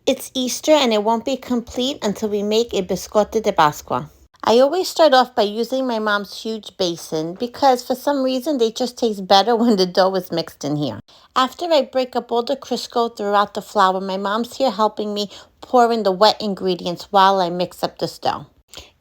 It's Easter and it won't be complete until we make a Biscotti di Pasqua. I always start off by using my mom's huge basin because for some reason they just taste better when the dough is mixed in here. After I break up all the Crisco throughout the flour, my mom's here helping me pour in the wet ingredients while I mix up this dough.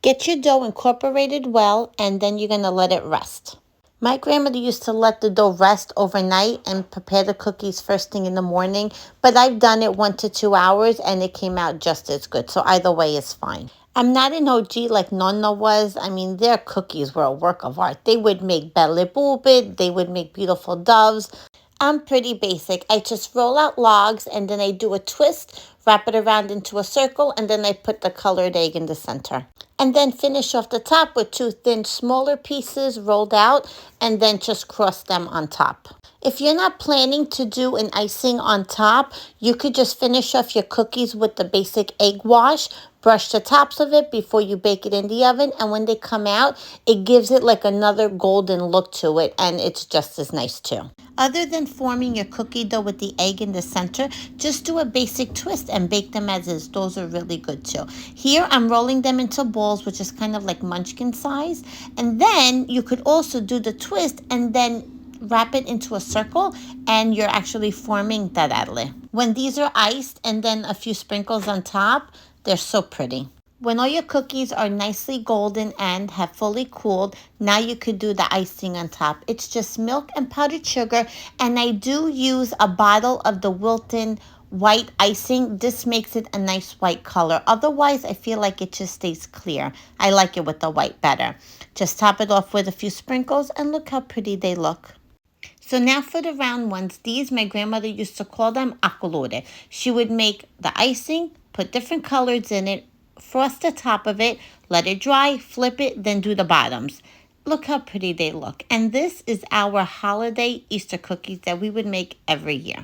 Get your dough incorporated well and then you're going to let it rest. My grandmother used to let the dough rest overnight and prepare the cookies first thing in the morning, but I've done it 1 to 2 hours and it came out just as good, so either way is fine. I'm not an OG like Nonna was. I mean, their cookies were a work of art. They would make belle boobid, they would make beautiful doves. I'm pretty basic. I just roll out logs and then I do a twist, wrap it around into a circle, and then I put the colored egg in the center. And then finish off the top with 2 thin, smaller pieces rolled out and then just cross them on top. If you're not planning to do an icing on top, you could just finish off your cookies with the basic egg wash, brush the tops of it before you bake it in the oven, and when they come out, it gives it like another golden look to it, and it's just as nice too. Other than forming your cookie dough with the egg in the center, just do a basic twist and bake them as is. Those are really good too. Here, I'm rolling them into balls, which is kind of like munchkin size. And then you could also do the twist and then wrap it into a circle and you're actually forming tarelle. When these are iced and then a few sprinkles on top, they're so pretty. When all your cookies are nicely golden and have fully cooled, now you could do the icing on top. It's just milk and powdered sugar, and I do use a bottle of the Wilton white icing. This makes it a nice white color. Otherwise, I feel like it just stays clear. I like it with the white better. Just top it off with a few sprinkles, and look how pretty they look. So now for the round ones, these my grandmother used to call them a colore. She would make the icing, put different colors in it, frost the top of it, let it dry, flip it, then do the bottoms. Look how pretty they look. And this is our holiday Easter cookies that we would make every year.